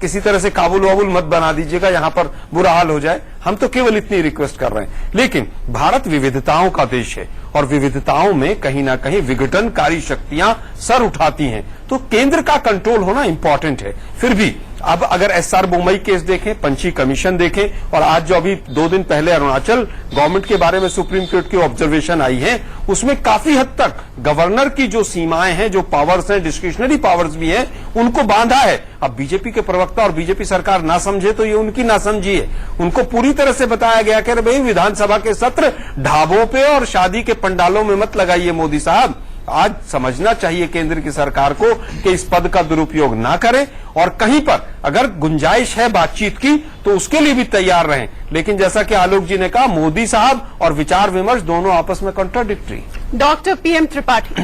किसी तरह से काबुल वाबुल मत बना दीजिएगा, यहां पर बुरा हाल हो जाए। हम तो केवल इतनी रिक्वेस्ट कर रहे हैं। लेकिन भारत विविधताओं का देश है और विविधताओं में कहीं ना कहीं विघटनकारी शक्तियां सर उठाती हैं, तो केंद्र का कंट्रोल होना इंपॉर्टेंट है। फिर भी अब अगर एसआर मुंबई केस देखें, पंची कमीशन देखें, और आज जो अभी 2 दिन पहले अरुणाचल गवर्नमेंट के बारे में सुप्रीम कोर्ट की ऑब्जर्वेशन आई है, उसमें काफी हद तक गवर्नर की जो सीमाएं हैं, जो पावर्स हैं, डिस्क्रिशनरी पावर्स भी हैं, उनको बांधा है। अब बीजेपी के प्रवक्ता और बीजेपी सरकार ना समझे तो ये उनकी नासमझी है। उनको पूरी तरह से बताया गया कि भाई विधानसभा के सत्र ढाबों पे और शादी के पंडालों में मत लगाइए मोदी साहब। आज समझना चाहिए केंद्र की सरकार को कि इस पद का दुरुपयोग ना करें, और कहीं पर अगर गुंजाइश है बातचीत की तो उसके लिए भी तैयार रहें। लेकिन जैसा कि आलोक जी ने कहा, मोदी साहब और विचार विमर्श दोनों आपस में कॉन्ट्राडिक्टरी। डॉक्टर पीएम त्रिपाठी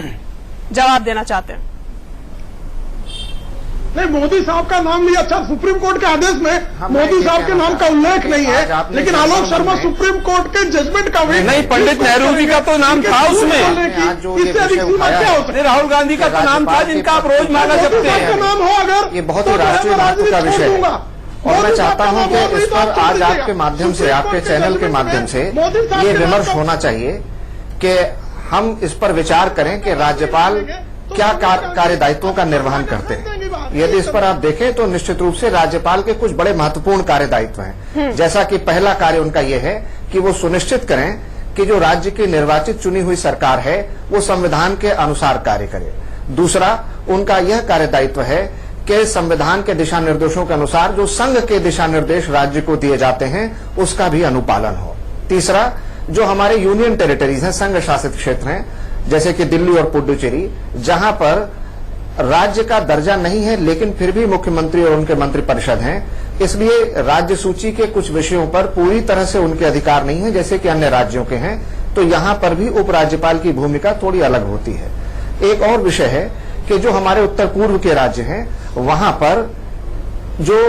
जवाब देना चाहते हैं। नहीं, मोदी साहब का नाम नहीं, अच्छा सुप्रीम कोर्ट के आदेश में मोदी साहब के नाम का उल्लेख नहीं है, लेकिन आलोक शर्मा सुप्रीम कोर्ट के जजमेंट का नहीं, पंडित नेहरू जी का तो नाम था उसमें, इससे अधिक सीमा क्या हो सकती है? राहुल गांधी का तो नाम था जिनका आप रोज माना जपते हैं। का नाम हो अगर ये बहुत ही राष्ट्रीय महत्व का विषय है और मैं चाहता हूं कि इस पर आज आपके माध्यम से, आपके चैनल के माध्यम से ये विमर्श होना चाहिए कि हम इस पर विचार करें कि राज्यपाल क्या कार्यदायित्वों का निर्वहन करते हैं। यदि इस पर आप देखें तो निश्चित रूप से राज्यपाल के कुछ बड़े महत्वपूर्ण कार्यदायित्व हैं। जैसा कि पहला कार्य उनका यह है कि वो सुनिश्चित करें कि जो राज्य की निर्वाचित चुनी हुई सरकार है वो संविधान के अनुसार कार्य करे। दूसरा, उनका यह कार्यदायित्व है कि संविधान के दिशा निर्देशों के अनुसार जो संघ के दिशा निर्देश राज्य को दिए जाते हैं उसका भी अनुपालन हो। तीसरा, जो हमारे यूनियन टेरिटरीज हैं, संघ शासित क्षेत्र हैं, जैसे कि दिल्ली और पुडुचेरी, जहां पर राज्य का दर्जा नहीं है लेकिन फिर भी मुख्यमंत्री और उनके मंत्रिपरिषद हैं, इसलिए राज्य सूची के कुछ विषयों पर पूरी तरह से उनके अधिकार नहीं है जैसे कि अन्य राज्यों के हैं, तो यहां पर भी उपराज्यपाल की भूमिका थोड़ी अलग होती है। एक और विषय है कि जो हमारे उत्तर पूर्व के राज्य हैं वहां पर जो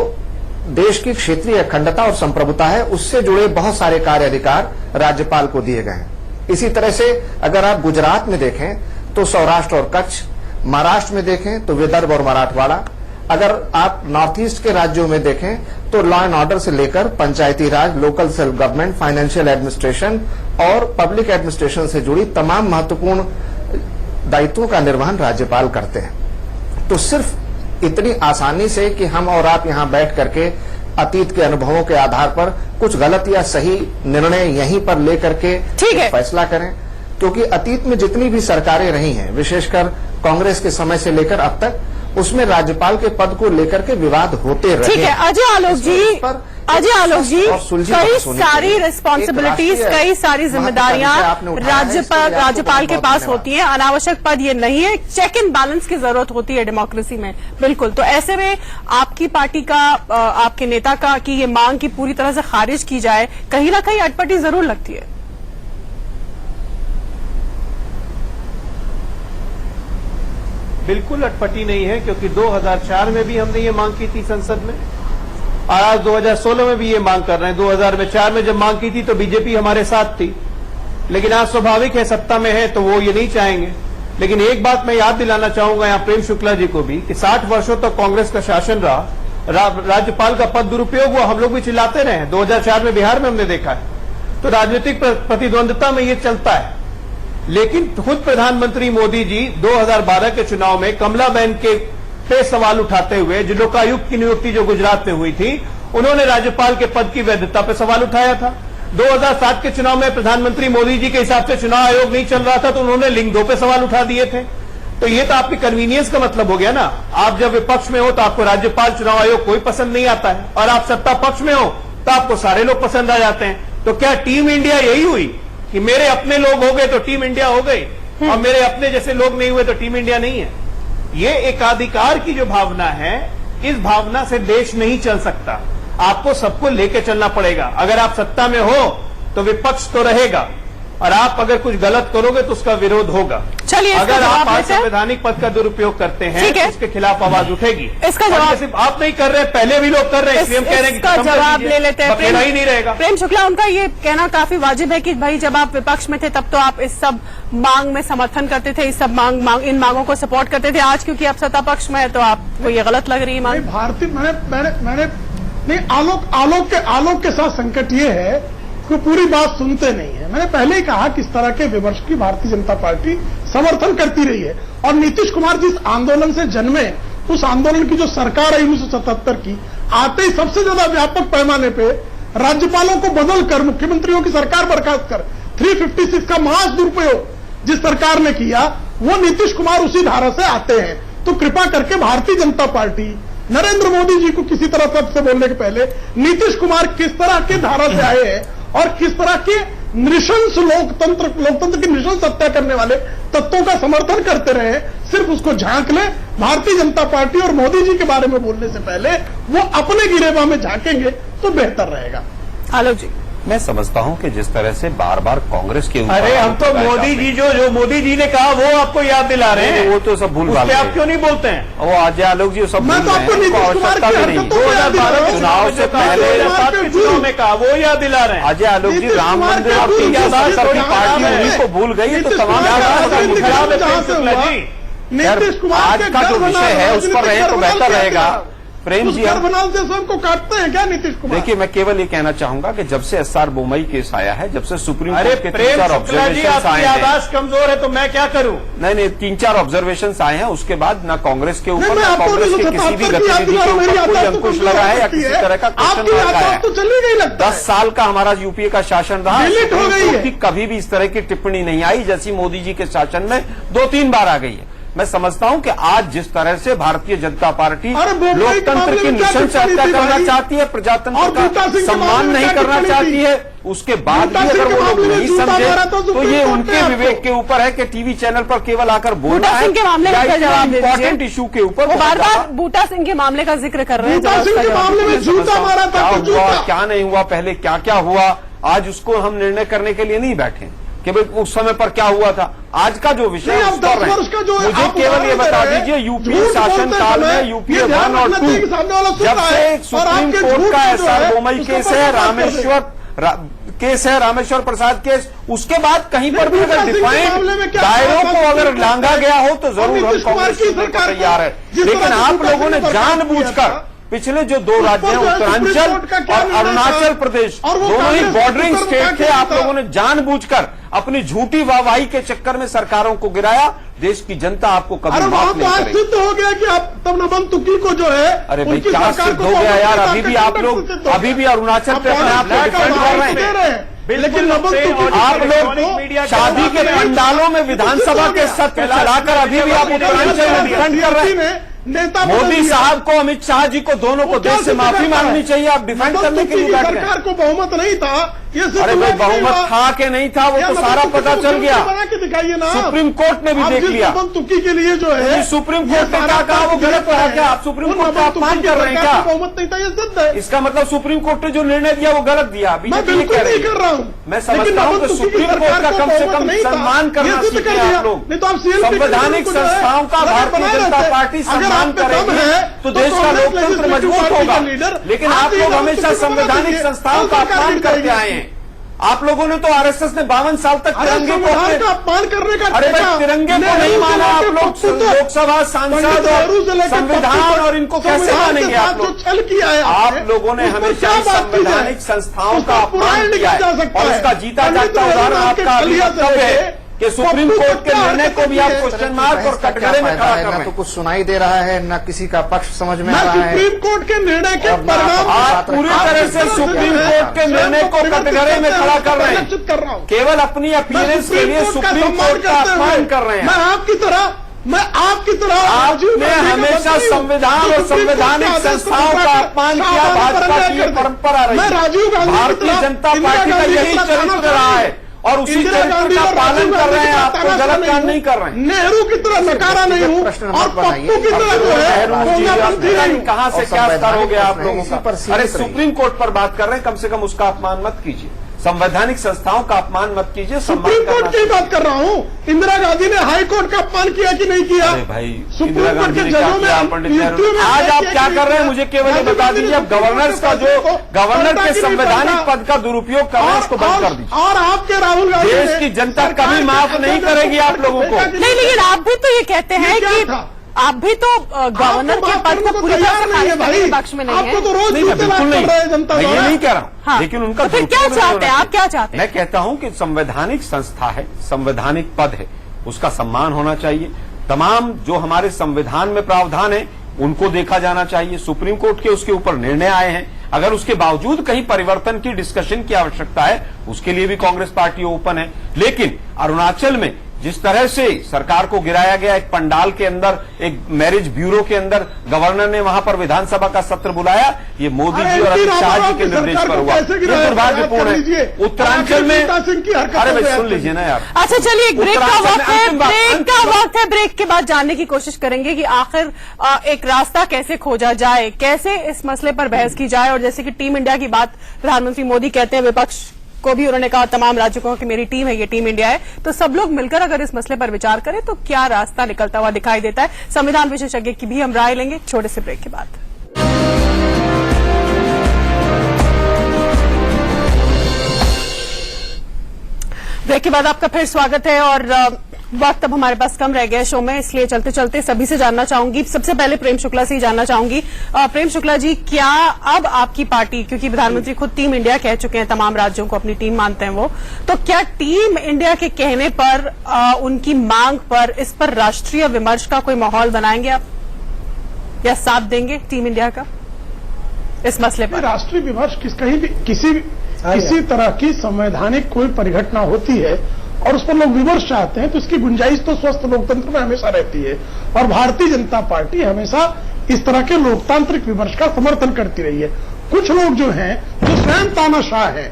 देश की क्षेत्रीय अखंडता और संप्रभुता है उससे जुड़े बहुत सारे कार्य अधिकार राज्यपाल को दिए गए हैं। इसी तरह से अगर आप गुजरात में देखें तो सौराष्ट्र और कच्छ, महाराष्ट्र में देखें तो विदर्भ और मराठवाड़ा, अगर आप नॉर्थ ईस्ट के राज्यों में देखें तो लॉ एंड ऑर्डर से लेकर Panchayati Raj, local self government, financial administration और पब्लिक एडमिनिस्ट्रेशन से जुड़ी तमाम महत्वपूर्ण दायित्वों का निर्वहन राज्यपाल करते हैं। तो सिर्फ इतनी आसानी से कि हम और आप यहां बैठ करके अतीत के अनुभवों के आधार पर कुछ गलत या सही निर्णय यहीं पर लेकर के फैसला करें, क्योंकि अतीत में जितनी भी सरकारें रही हैं, विशेषकर कांग्रेस के समय से लेकर अब तक, उसमें राज्यपाल के पद को लेकर के विवाद होते रहे। ठीक है अजय आलोक जी, कई सारी रिस्पॉन्सिबिलिटीज, कई सारी जिम्मेदारियां राज्यपाल के पास होती हैं। अनावश्यक पद ये नहीं है, चेक एंड बैलेंस की जरूरत होती है डेमोक्रेसी में, बिल्कुल। तो ऐसे में आपकी पार्टी का, आपके नेता का कि ये मांग की पूरी तरह से खारिज की जाए, कहीं ना कहीं अटपटी जरूर लगती है। बिल्कुल अटपटी नहीं है, क्योंकि 2004 में भी हमने ये मांग की थी संसद में और आज 2016 में भी ये मांग कर रहे हैं। 2004 में जब मांग की थी तो बीजेपी हमारे साथ थी, लेकिन आज स्वाभाविक है सत्ता में है तो वो ये नहीं चाहेंगे। लेकिन एक बात मैं याद दिलाना चाहूंगा यहाँ प्रेम शुक्ला जी को भी कि 60 वर्षों तक कांग्रेस का शासन रहा, राज्यपाल का पद दुरुपयोग हुआ, हम लोग भी चिल्लाते रहे। 2004 में बिहार में हमने देखा है। तो राजनीतिक प्रतिद्वंद्विता में ये चलता है। लेकिन खुद प्रधानमंत्री मोदी जी 2012 के चुनाव में कमला बहन के पे सवाल उठाते हुए, जो लोकायुक्त की नियुक्ति जो गुजरात में हुई थी, उन्होंने राज्यपाल के पद की वैधता पर सवाल उठाया था। 2007 के चुनाव में प्रधानमंत्री मोदी जी के हिसाब से चुनाव आयोग नहीं चल रहा था तो उन्होंने लिंग 2 पे सवाल उठा दिए थे। तो ये तो आपकी कन्वीनियंस का मतलब हो गया ना। आप जब विपक्ष में हो तो आपको राज्यपाल, चुनाव आयोग कोई पसंद नहीं आता है, और आप सत्ता पक्ष में हो तो आपको सारे लोग पसंद आ जाते हैं। तो क्या टीम इंडिया यही हुई कि मेरे अपने लोग हो गए तो टीम इंडिया हो गई और मेरे अपने जैसे लोग नहीं हुए तो टीम इंडिया नहीं है? ये एकाधिकार की जो भावना है, इस भावना से देश नहीं चल सकता। आपको सबको लेके चलना पड़ेगा। अगर आप सत्ता में हो तो विपक्ष तो रहेगा, और आप अगर कुछ गलत करोगे तो उसका विरोध होगा। चलिए, अगर आप संवैधानिक पद का दुरुपयोग करते हैं तो उसके खिलाफ आवाज उठेगी। इसका जवाब सिर्फ आप नहीं कर रहे, पहले भी लोग कर रहे हैं, इसलिए हम कह रहे हैं कि इसका जवाब ले लेते हैं। अकेला ही नहीं रहेगा। प्रेम शुक्ला, उनका ये कहना काफी वाजिब है कि भाई जब आप विपक्ष में थे तब तो आप इस सब मांग में समर्थन करते थे, इस सब इन मांगों को सपोर्ट करते थे। आज क्योंकि आप सत्ता पक्ष में है तो आपको ये गलत लग रही है मांग? भारतीय मैंने नहीं, आलोक के साथ संकट ये है कि पूरी बात सुनते नहीं है। मैंने पहले ही कहा कि इस तरह के विमर्श की भारतीय जनता पार्टी समर्थन करती रही है, और नीतीश कुमार जिस आंदोलन से जन्मे, उस आंदोलन की जो सरकार है 1977 की, आते ही सबसे ज्यादा व्यापक पैमाने पे राज्यपालों को बदलकर मुख्यमंत्रियों की सरकार बर्खास्त कर 356 का मास दुरुपयोग जिस सरकार ने किया, वो नीतीश कुमार उसी धारा से आते हैं। तो कृपा करके भारतीय जनता पार्टी नरेंद्र मोदी जी को किसी तरह सबसे बोलने के पहले नीतीश कुमार किस तरह के धारा से आए हैं और किस तरह के नृशंस लोकतंत्र की नृशंस हत्या करने वाले तत्वों का समर्थन करते रहे, सिर्फ उसको झांक ले। भारतीय जनता पार्टी और मोदी जी के बारे में बोलने से पहले वो अपने गिरेबा में झांकेंगे तो बेहतर रहेगा। आलोक जी, मैं समझता हूं कि जिस तरह से बार बार कांग्रेस के ऊपर अरे हम तो मोदी जी जो मोदी जी ने कहा वो आपको याद दिला रहे हैं। वो तो सब भूल उस भाल पे आप गए। क्यों नहीं बोलते हैं? वो अजय आलोक जी सब मैं भूल तो गए आपको हैं, उनको नीतीश कुमार आवश्यकता की भी नहीं। हरकतों को याद दिला रहा हूं। चुनाव से पहले 2012 के चुनाव में कहा वो याद दिला रहे हैं। अजय आलोक जी नीतीश राम कुमार मंदिर के और भूल 300 गए, साल की थोड़ा पार्टी खराब उन्हीं है। को भूल गई है तो नीतीश तमाम कुमार का याद राजनीतिक खराब है, जहां से शुक्ला हुआ, जी। नीतीश कुमार आज के का जो घर विषय बनाल है उस पर रहे तो राजनीतिक बेहतर घर रहेगा। बनाल प्रेम उस जी, घर हम बनाल से सबको काटते हैं क्या नीतीश कुमार? देखिए मैं केवल ये कहना चाहूंगा कि जब से एसआर बोमई केस आया है, जब से सुप्रीम अरे कोर्ट के प्रेम 3-4 शुक्ला जी, ऑब्जर्वेशन आपकी आए हैं, याददाश्त कमजोर है तो मैं क्या करूं? नहीं 3-4 ऑब्जर्वेशन आए हैं, उसके बाद ना कांग्रेस के ऊपर नहीं, मैं ना आपको कांग्रेस के 1977 किसी भी की याद गतिविधि दिला के रहा हूं, मेरी ऊपर कोई याददाश्त तो अंकुश कमजोर लगा है या होती किसी है। तरह का क्वेश्चन आपकी मार्क आया याददाश्त तो है। चली गई लगता 10 साल का हमारा यूपीए का शासन रहा, डिलीट हो सुप्रीम गई कोर्ट है। की कभी भी इस तरह की टिप्पणी नहीं आई जैसी मोदी जी के शासन में 2-3 बार आ गई है। मैं समझता हूं कि आज जिस तरह से भारतीय जनता पार्टी अरे बोमई के लोकतंत्र मामले की में क्या निशंस टिप्पणी हत्या थी करना भाई? चाहती है, और प्रजातंत्र बूटा का सिंह के सम्मान मामले में नहीं क्या करना टिप्पणी चाहती थी? है, उसके बाद बूटा भी सिंह अगर के वो लोग मामले में नहीं जूता समझे मारा तो तो सुप्रीम ये कोर्ट ने उनके आपको। विवेक के ऊपर है कि टीवी चैनल पर केवल आकर बोलना बूटा है सिंह के मामले या का जवाब दे इंपॉर्टेंट दीजिए। इशू के ऊपर वो बहुत बार ज्यादा- बार बूटा सिंह के मामले का जिक्र कर रहे हैं। बूटा जवाब सिंह का के जवाब मामले में दीजिए। जूता मारा था क्या तो हुआ जूता। क्या नहीं हुआ, पहले क्या क्या हुआ, आज उसको हम निर्णय करने के लिए नहीं बैठे कि भाई उस समय पर क्या हुआ था। आज का जो विषय नहीं, है आप उस पर 10 रहें। वर्ष का जो मुझे आप केवल ये उदाहरण बता दे रहे हैं, दीजिए यूपीए झूठ शासन बोलते काल समय में यूपीए ये ध्यान 1 और रखना 2 चाहिए कि सामने वाला सुन जब रहा से है, एक और सुप्रीम आपके कोर्ट झूठ का को जो एसआर है, बोमई उसके केस ऊपर है, बात कर रहे हैं। केस है, रामेश्वर प्रसाद केस, उसके बाद कहीं पर भी बूटा अगर सिंह के मामले में डिफाइंड क्या दायरों बात को अगर करते हैं? लांघा गया हो तो और जरूर हम नीतीश कुमार कांग्रेस की सुनने को सरकार को तैयार है, जिस लेकिन तरह से आप बूटा लोगों सिंह ने ने जानबूझकर पिछले जो 2 राज्य हैं, जो है सुप्रीम उत्तरांचल कोर्ट का क्या और निर्णय अरुणाचल था? प्रदेश, और वो दोनों ही कांग्रेस बॉर्डरिंग ऊपर स्टेट थे, उठा आप के लोगों ने जानबूझकर अपनी झूठी वाहवाही के चक्कर में सरकारों को गिराया। देश की जनता आपको कभी अरे वहां माफ तो नहीं आज करेगी। सिद्ध हो गया कि आप तब नमन तुकी को जो है अरे भाई उनकी क्या सरकार सिद्ध को हो गया बहुमत यार, के अभी भी साथ आप लोग सिद्ध हो गया। अभी भी अरुणाचल पे अपने आप को ब्लैक और डिफेंड कर व्हाइट रहे दे हैं। रहे हैं। लेकिन नमन तुकी और की आप सरकार लोग को मीडिया शादी के पंडालों में विधानसभा के सत्र चलाकर अभी भी आप उत्तरांचल में डिफेंड कर रहे हैं। नेता मोदी साहब को, अमित शाह जी को, दोनों को देश से माफी मांगनी चाहिए। आप डिफेंड करने के लिए बैठ रहे सरकार हैं। को बहुमत नहीं था, ये अरे भाई बहुमत था कि नहीं था वो तो सारा पता चल गया। बना के दिखाइए ना। सुप्रीम कोर्ट ने भी आप देख जिस लिया। नमन तुकी के लिए जो है सुप्रीम कोर्ट ने क्या कहा वो गलत कहा क्या? आप सुप्रीम कोर्ट का अपमान कर रहे हैं क्या? बहुमत नहीं था, ये सिद्ध है। इसका मतलब सुप्रीम कोर्ट ने जो निर्णय दिया वो गलत दिया। मैं बीजेपी ये बिल्कुल कह रही नहीं कर है। रहा हूं। मैं समझता हूं कि सुप्रीम कोर्ट का कम से कम सम्मान करना सीखें आप लोग। नहीं तो आप CLP संवैधानिक संस्थाओं का भारतीय जनता पार्टी सम्मान करेगी तो देश का लोकतंत्र मजबूत होगा। लेकिन आप लोग हमेशा संवैधानिक संस्थाओं का अपमान करते आए हैं। आप लोगों ने तो आरएसएस ने 52 साल तक तिरंगे को संविधान का अपमान करने का अरे भाई ठेका तिरंगे को नेहरू नहीं से माना आप लेकर लोग, पप्पू तक, लोकसभा सांसद पंडित नेहरू से और लेकर संविधान पप्पू तक, और इनको कैसे संविधान के मानेंगे साथ आप जो लोग? छल किया है आप आपने, लोगों ने उस पर हमेशा क्या ही बात की जाए? संवैधानिक संस्थाओं उसको का अपमान पुराण किया लिखा जा है सकता और है। इसका जीता पंडित जागता नेहरू उदाहरण नाम के आपका अभी खलिया से वक्तव्य है लेके कि सुप्रीम पप्पू कोर्ट तक के क्या निर्णय को भी आप हरकत क्वेश्चन की मार्क और बहस का क्या कटघरे में फायदा खड़ा है? कर ना रहे तो हैं। कुछ सुनाई दे रहा है, न किसी का पक्ष समझ में आ मैं रहा है। सुप्रीम कोर्ट के निर्णय के और ना परिणाम आप पूरी तरह से सुप्रीम कोर्ट के निर्णय को कटघरे में खड़ा कर रहे हैं। कर रहा हूं। केवल अपनी अपीयरेंस के लिए सुप्रीम कोर्ट का अपमान कर रहे हैं। मैं आपकी तरह आपने हमेशा संविधान और संवैधानिक संस्थाओं का अपमान किया। भाजपा की ये परंपरा रही मैं राजीव गांधी की भारतीय तरह, जनता इंदिरा पार्टी का गांधी की यही तरह चरित्र तानाशाही रहा है और उसी इंदिरा चरित्र गांधी का और पालन राजीव कर रहे गांधी हैं। की आप कोई तरह गलत काम हूं। नहीं कर रहे हैं। नेहरू की तरह नकारा नहीं हूं प्रश्न मत और बनाइए। पप्पू की तरह जो है नेहरू जी, कोंगापंथी नहीं हूं। कहां से और क्या स्तर हो गया आप संवैधानिक लोगों इसी पर का? सीमित अरे रहिए। सुप्रीम कोर्ट पर बात कर रहे हैं, कम से कम उसका अपमान मत कीजिए। संवैधानिक संस्थाओं का अपमान मत कीजिए। सुप्रीम कोर्ट की बात कर रहा हूं। इंदिरा गांधी ने हाई कोर्ट का अपमान किया कि नहीं किया? अरे भाई सुप्रीम इंदिरा कोर्ट गांधी के ने क्या जजों किया? में पंडित नियुक्तियों नेहरू में आज आप किया क्या कि कर रहे हैं नहीं मुझे किया? केवल ये राजीव बता गांधी ने दीजिए। अब सुप्रीम गवर्नर्स कोर्ट का के जो फैसले को गवर्नर पलटा के कि नहीं संवैधानिक पलटा? पद का दुरुपयोग कर रहे हैं उसको बंद कर दीजिए। और आपके राहुल गांधी देश ने की जनता सरकार कभी के माफ नहीं अध्यक्ष करेगी आप लोगों को। फेंका कि नहीं, लेकिन आप भी तो ये कहते हैं ये क्या कि था? आप भी तो गवर्नर के पद को पूरी तरह से खारिज करने के पक्ष में नहीं आपको है। तो रोज नहीं, मैं जूते बिल्कुल लाद नहीं, कर रहे हैं जनता मैं ये द्वारा। नहीं कह रहा हूं। हाँ। लेकिन उनका तो फिर क्या दुरुपयोग नहीं चाहते हैं? होना आप क्या चाहिए। चाहते हैं? मैं कहता हूं कि संवैधानिक संस्था है, संवैधानिक पद है, उसका सम्मान होना चाहिए। तमाम जो हमारे संविधान में प्रावधान है उनको देखा जाना चाहिए। सुप्रीम कोर्ट के उसके ऊपर निर्णय आए हैं, अगर उसके बावजूद कहीं परिवर्तन की डिस्कशन की आवश्यकता है उसके लिए भी कांग्रेस पार्टी ओपन है। लेकिन अरुणाचल में जिस तरह से सरकार को गिराया गया, एक पंडाल के अंदर, एक मैरिज ब्यूरो के अंदर गवर्नर ने वहां पर विधानसभा का सत्र बुलाया, ये मोदी जी और अमित शाह जी के निर्देश पर हुआ। ये दुर्भाग्यपूर्ण है। उत्तरांचल में, अरे भाई सुन लीजिए ना यार। अच्छा चलिए, एक ब्रेक का वक्त है, ब्रेक के बाद जानने की कोशिश करेंगे कि आखिर एक रास्ता कैसे खोजा जाए, कैसे इस मसले पर बहस की जाए। और जैसे कि टीम इंडिया की बात प्रधानमंत्री मोदी कहते हैं, विपक्ष को भी उन्होंने कहा, तमाम राज्यों को, कि मेरी टीम है, ये टीम इंडिया है। तो सब लोग मिलकर अगर इस मसले पर विचार करें तो क्या रास्ता निकलता हुआ दिखाई देता है। संविधान विशेषज्ञ की भी हम राय लेंगे छोटे से ब्रेक के बाद। ब्रेक के बाद आपका फिर स्वागत है। और वक्त अब हमारे पास कम रह गया शो में, इसलिए चलते चलते सभी से जानना चाहूंगी, सबसे पहले प्रेम शुक्ला से ही जानना चाहूंगी। प्रेम शुक्ला जी, क्या अब आपकी पार्टी, क्योंकि प्रधानमंत्री खुद टीम इंडिया कह चुके हैं, तमाम राज्यों को अपनी टीम मानते हैं वो, तो क्या टीम इंडिया के कहने पर, उनकी मांग पर, इस पर राष्ट्रीय विमर्श का कोई माहौल बनाएंगे आप, या साथ देंगे टीम इंडिया का इस मसले पर? राष्ट्रीय विमर्श कहीं भी किसी तरह की संवैधानिक कोई परिघटना होती है और उस पर लोग विमर्श चाहते हैं, तो इसकी गुंजाइश तो स्वस्थ लोकतंत्र में हमेशा रहती है। और भारतीय जनता पार्टी हमेशा इस तरह के लोकतांत्रिक विमर्श का समर्थन करती रही है। कुछ लोग जो हैं, जो स्वयं तानाशाह हैं,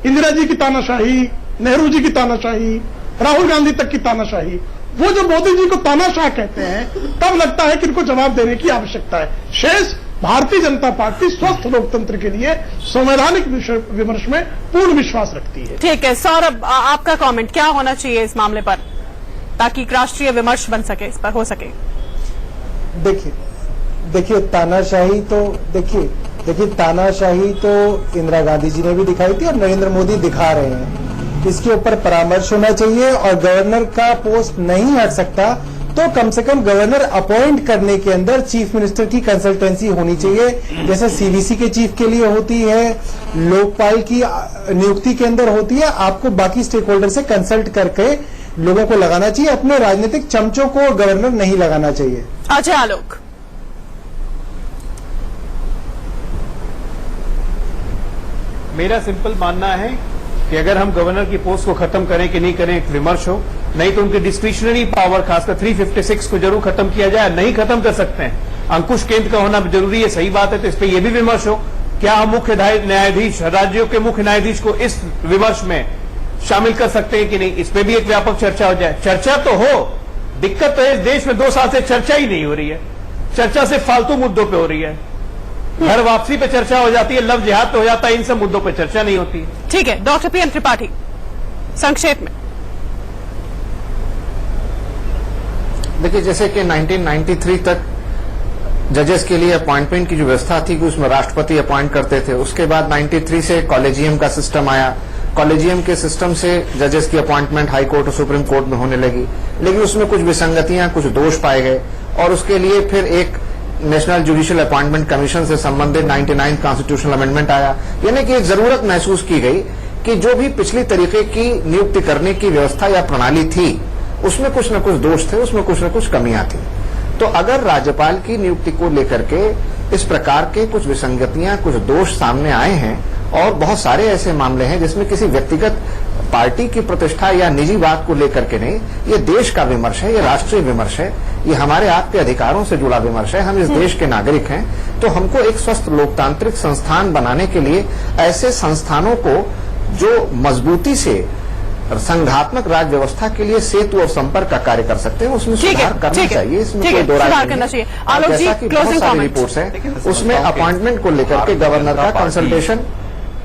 इंदिरा जी की तानाशाही, नेहरू जी की तानाशाही, राहुल गांधी तक की तानाशाही, वो जब मोदी जी को तानाशाह कहते हैं तब लगता है कि इनको जवाब देने की आवश्यकता है। शेष भारतीय जनता पार्टी स्वस्थ लोकतंत्र के लिए संवैधानिक विमर्श में पूर्ण विश्वास रखती है। ठीक है सौरभ, आपका कमेंट क्या होना चाहिए इस मामले पर, ताकि एक राष्ट्रीय विमर्श बन सके, इस पर हो सके? देखिए तानाशाही तो इंदिरा गांधी जी ने भी दिखाई थी और नरेंद्र मोदी दिखा रहे हैं। इसके ऊपर परामर्श होना चाहिए और गवर्नर का पोस्ट नहीं हट सकता तो कम से कम गवर्नर अपॉइंट करने के अंदर चीफ मिनिस्टर की कंसल्टेंसी होनी चाहिए, जैसे सीवीसी के चीफ के लिए होती है, लोकपाल की नियुक्ति के अंदर होती है। आपको बाकी स्टेक होल्डर से कंसल्ट करके लोगों को लगाना चाहिए, अपने राजनीतिक चमचों को गवर्नर नहीं लगाना चाहिए। अच्छा आलोक, मेरा सिंपल मानना है कि अगर हम गवर्नर की पोस्ट को खत्म करें कि नहीं करें, एक विमर्श हो, नहीं तो उनकी डिस्क्रिशनरी पावर खासकर 356 को जरूर खत्म किया जाए। नहीं खत्म कर सकते हैं, अंकुश केंद्र का होना जरूरी है, सही बात है, तो इस पर यह भी विमर्श हो। क्या हम मुख्य न्यायाधीश, राज्यों के मुख्य न्यायाधीश को इस विमर्श में शामिल कर सकते हैं कि नहीं, इस पर भी एक व्यापक चर्चा हो जाए। चर्चा तो हो, दिक्कत तो है इस देश में 2 साल से चर्चा ही नहीं हो रही है। चर्चा से फालतू मुद्दों पर हो रही है, घर वापसी पे चर्चा हो जाती है, लव जिहाद पे हो जाता है, इन सब मुद्दों पे चर्चा नहीं होती। ठीक है, डॉक्टर पीएम त्रिपाठी संक्षेप में। देखिए, जैसे कि 1993 तक जजेस के लिए अपॉइंटमेंट की जो व्यवस्था थी कि उसमें राष्ट्रपति अपॉइंट करते थे, उसके बाद 93 से कॉलेजियम का सिस्टम आया। कॉलेजियम के सिस्टम से जजेस की अपॉइंटमेंट हाई कोर्ट और सुप्रीम कोर्ट में होने लगी, लेकिन उसमें कुछ विसंगतियां, कुछ दोष पाए गए और उसके लिए फिर एक नेशनल जुडिशियल अपॉइंटमेंट कमीशन से संबंधित 99 कॉन्स्टिट्यूशनल अमेंडमेंट आया। यानी कि एक जरूरत महसूस की गई कि जो भी पिछली तरीके की नियुक्ति करने की व्यवस्था या प्रणाली थी उसमें कुछ न कुछ दोष थे, उसमें कुछ न कुछ कमियां थी। तो अगर राज्यपाल की नियुक्ति को लेकर के इस प्रकार के कुछ विसंगतियां, कुछ दोष सामने आए हैं और बहुत सारे ऐसे मामले हैं जिसमें किसी व्यक्तिगत पार्टी की प्रतिष्ठा या निजी बात को लेकर के नहीं, ये देश का विमर्श है, ये राष्ट्रीय विमर्श है, ये हमारे आपके अधिकारों से जुड़ा विमर्श है। हम इस देश के नागरिक हैं, तो हमको एक स्वस्थ लोकतांत्रिक संस्थान बनाने के लिए ऐसे संस्थानों को जो मजबूती से संघात्मक राज्य व्यवस्था के लिए सेतु और संपर्क का कार्य कर सकते हैं, उसमें सुधार करना चाहिए। इसमें कोई दो राय नहीं है। जैसा कि बहुत सारी रिपोर्ट्स हैं, उसमें अपॉइंटमेंट को लेकर के गवर्नर का कंसल्टेशन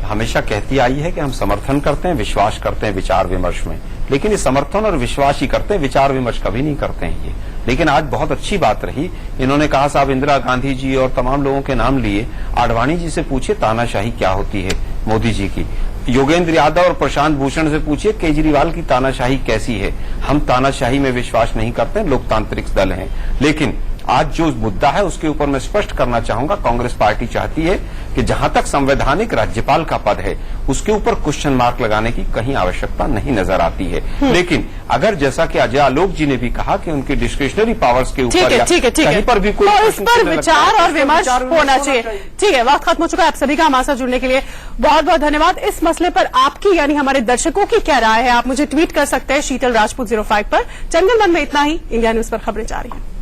हमेशा कहती आई है कि हम समर्थन करते हैं, विश्वास करते हैं विचार विमर्श में, लेकिन ये समर्थन और विश्वास ही करते हैं, विचार विमर्श कभी नहीं करते हैं ये। लेकिन आज बहुत अच्छी बात रही, इन्होंने कहा साहब इंदिरा गांधी जी और तमाम लोगों के नाम लिए, आडवाणी जी से पूछिए तानाशाही क्या होती है मोदी जी की, योगेंद्र यादव और प्रशांत भूषण से पूछिए केजरीवाल की तानाशाही कैसी है। हम तानाशाही में विश्वास नहीं करते, लोकतांत्रिक दल हैं। लेकिन आज जो मुद्दा है उसके ऊपर मैं स्पष्ट करना चाहूंगा, कांग्रेस पार्टी चाहती है कि जहां तक संवैधानिक राज्यपाल का पद है उसके ऊपर क्वेश्चन मार्क लगाने की कहीं आवश्यकता नहीं नजर आती है। लेकिन अगर जैसा कि अजय आलोक जी ने भी कहा कि उनकी डिस्क्रिशनरी पावर्स के ऊपर कहीं पर भी कोई तो इस पर विचार और विमर्श होना चाहिए। ठीक है, वक्त खत्म हो चुका है। आप सभी का हमारे साथ जुड़ने के लिए बहुत बहुत धन्यवाद। इस मसले पर आपकी यानी हमारे दर्शकों की क्या राय है, आप मुझे ट्वीट कर सकते हैं शीतल राजपूत 05 पर। चंगल मन में इतना ही। इंडिया न्यूज पर खबरें जारी हैं।